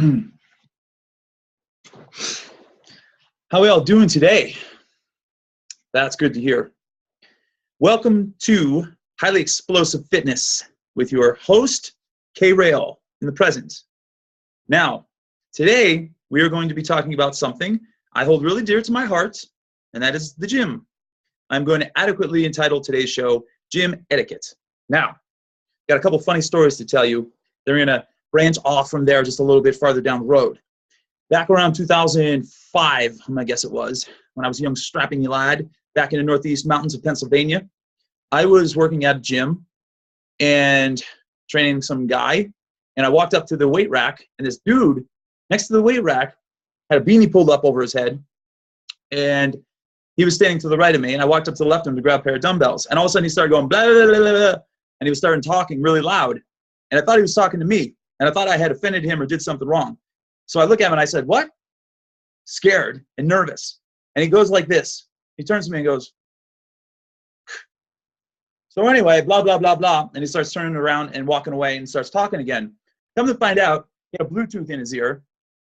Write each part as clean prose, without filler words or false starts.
How are we all doing today? That's good to hear. Welcome to Highly Explosive Fitness with your host, K Rail, in the present. Now, today we are going to be talking about something I hold really dear to my heart, and that is the gym. I'm going to adequately entitle today's show, Gym Etiquette. Now, got a couple funny stories to tell you. They're going to branch off from there just a little bit farther down the road. Back around 2005, I guess it was, when I was a young strapping lad back in the Northeast mountains of Pennsylvania, I was working at a gym and training some guy, and I walked up to the weight rack, and this dude next to the weight rack had a beanie pulled up over his head, and he was standing to the right of me, and I walked up to the left of him to grab a pair of dumbbells, and all of a sudden he started going blah, blah, blah, blah, blah, and he was starting talking really loud, and I thought he was talking to me, and I thought I had offended him or did something wrong. So I look at him and I said, "What?" Scared and nervous. And he goes like this. He turns to me and goes, so anyway, blah, blah, blah, blah. And he starts turning around and walking away and starts talking again. Come to find out, he had a Bluetooth in his ear,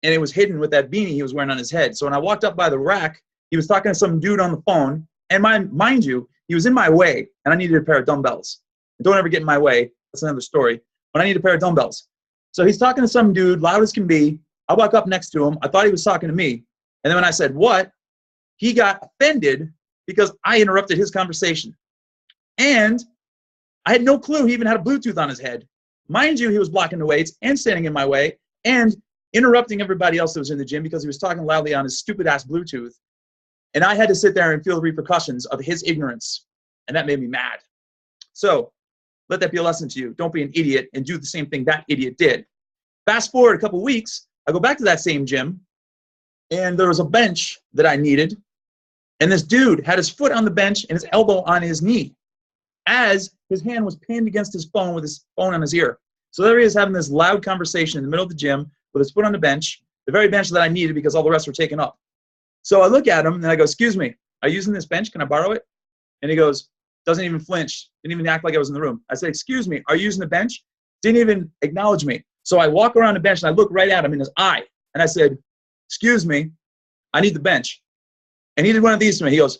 and it was hidden with that beanie he was wearing on his head. So when I walked up by the rack, he was talking to some dude on the phone. And mind you, he was in my way, and I needed a pair of dumbbells. And don't ever get in my way. That's another story. But I need a pair of dumbbells. So he's talking to some dude, loud as can be. I walk up next to him. I thought he was talking to me. And then when I said, "What?" he got offended because I interrupted his conversation. And I had no clue he even had a Bluetooth on his head. Mind you, he was blocking the weights and standing in my way and interrupting everybody else that was in the gym because he was talking loudly on his stupid-ass Bluetooth. And I had to sit there and feel the repercussions of his ignorance. And that made me mad. So let that be a lesson to you. Don't be an idiot and do the same thing that idiot did. Fast forward a couple weeks, I go back to that same gym, and there was a bench that I needed, and this dude had his foot on the bench and his elbow on his knee as his hand was pinned against his phone with his phone on his ear. So there he is having this loud conversation in the middle of the gym with his foot on the bench, the very bench that I needed because all the rest were taken up. So I look at him, and I go, "Excuse me, are you using this bench? Can I borrow it?" And he goes, doesn't even flinch, didn't even act like I was in the room. I said, "Excuse me, are you using the bench?" Didn't even acknowledge me. So I walk around the bench, and I look right at him in his eye, and I said, "Excuse me, I need the bench." And he did one of these to me. He goes,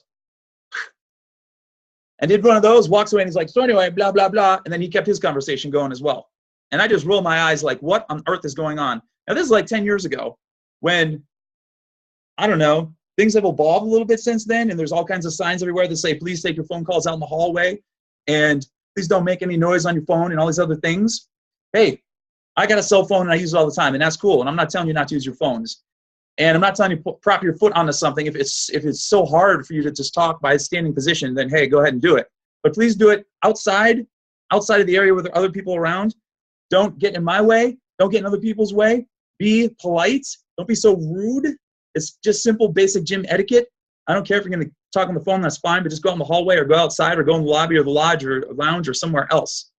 and did one of those, walks away, and he's like, "So anyway, blah, blah, blah." And then he kept his conversation going as well. And I just roll my eyes like, what on earth is going on? Now, this is like 10 years ago when, I don't know, things have evolved a little bit since then, and there's all kinds of signs everywhere that say, "Please take your phone calls out in the hallway," and "Please don't make any noise on your phone," and all these other things. Hey, I got a cell phone, and I use it all the time, and that's cool. And I'm not telling you not to use your phones. And I'm not telling you to prop your foot onto something. If it's so hard for you to just talk by a standing position, then hey, go ahead and do it. But please do it outside of the area where there are other people around. Don't get in my way. Don't get in other people's way. Be polite. Don't be so rude. It's just simple, basic gym etiquette. I don't care if you're going to talk on the phone, that's fine, but just go out in the hallway or go outside or go in the lobby or the lodge or lounge or somewhere else.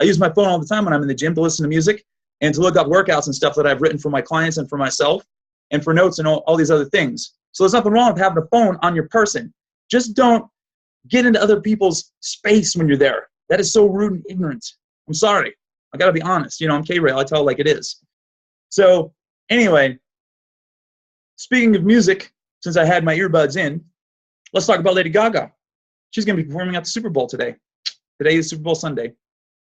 I use my phone all the time when I'm in the gym to listen to music and to look up workouts and stuff that I've written for my clients and for myself, and for notes and all these other things. So there's nothing wrong with having a phone on your person. Just don't get into other people's space when you're there. That is so rude and ignorant. I'm sorry. I got to be honest. You know, I'm K-Rail. I tell it like it is. So anyway, speaking of music, since I had my earbuds in, let's talk about Lady Gaga. She's going to be performing at the Super Bowl today. Today is Super Bowl Sunday.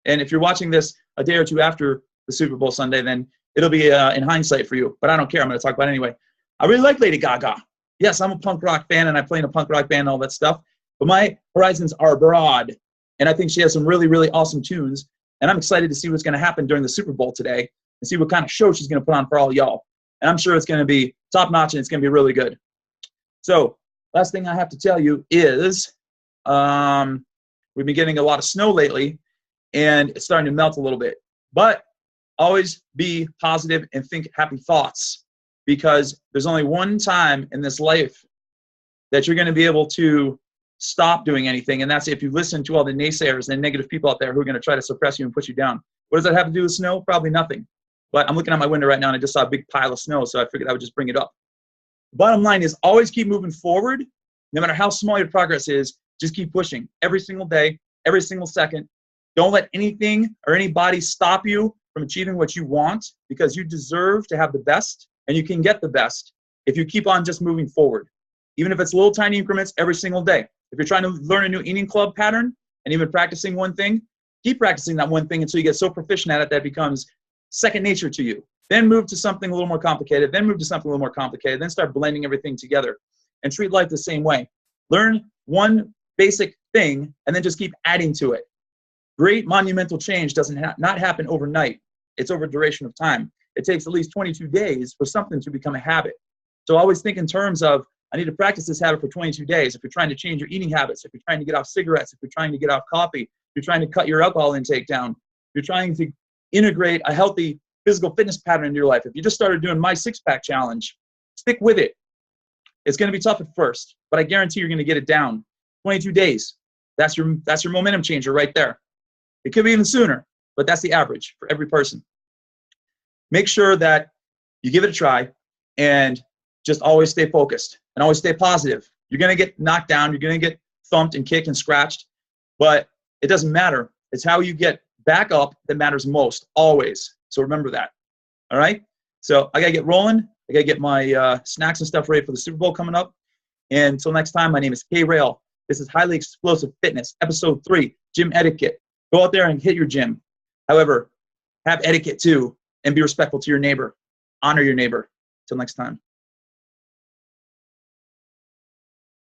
And if you're watching this a day or two after the Super Bowl Sunday, then it'll be in hindsight for you, but I don't care. I'm going to talk about it anyway. I really like Lady Gaga. Yes, I'm a punk rock fan, and I play in a punk rock band and all that stuff, but my horizons are broad, and I think she has some really, really awesome tunes, and I'm excited to see what's going to happen during the Super Bowl today and see what kind of show she's going to put on for all y'all. And I'm sure it's going to be top-notch, and it's going to be really good. So last thing I have to tell you is we've been getting a lot of snow lately, and it's starting to melt a little bit, but always be positive and think happy thoughts, because there's only one time in this life that you're going to be able to stop doing anything, and that's if you listen to all the naysayers and negative people out there who are going to try to suppress you and push you down. What does that have to do with snow? Probably nothing. But I'm looking out my window right now, and I just saw a big pile of snow, so I figured I would just bring it up. The bottom line is always keep moving forward. No matter how small your progress is, just keep pushing every single day, every single second. Don't let anything or anybody stop you from achieving what you want, because you deserve to have the best, and you can get the best if you keep on just moving forward. Even if it's little tiny increments every single day. If you're trying to learn a new eating club pattern and even practicing one thing, keep practicing that one thing until you get so proficient at it that it becomes second nature to you. Then move to something a little more complicated, then move to something a little more complicated, then start blending everything together, and treat life the same way. Learn one basic thing and then just keep adding to it. Great monumental change doesn't not happen overnight. It's over a duration of time. It takes at least 22 days for something to become a habit. So always think in terms of, I need to practice this habit for 22 days. If you're trying to change your eating habits, if you're trying to get off cigarettes, if you're trying to get off coffee, if you're trying to cut your alcohol intake down, if you're trying to integrate a healthy physical fitness pattern into your life. If you just started doing my 6-pack challenge, stick with it. It's going to be tough at first, but I guarantee you're going to get it down. 22 days. That's your momentum changer right there. It could be even sooner, but that's the average for every person. Make sure that you give it a try and just always stay focused and always stay positive. You're going to get knocked down. You're going to get thumped and kicked and scratched, but it doesn't matter. It's how you get back up that matters most, always. So remember that. All right? So I got to get rolling. I got to get my snacks and stuff ready for the Super Bowl coming up. And until next time, my name is K Rail. This is Highly Explosive Fitness, Episode 3, Gym Etiquette. Go out there and hit your gym. However, have etiquette too, and be respectful to your neighbor. Honor your neighbor. Until next time.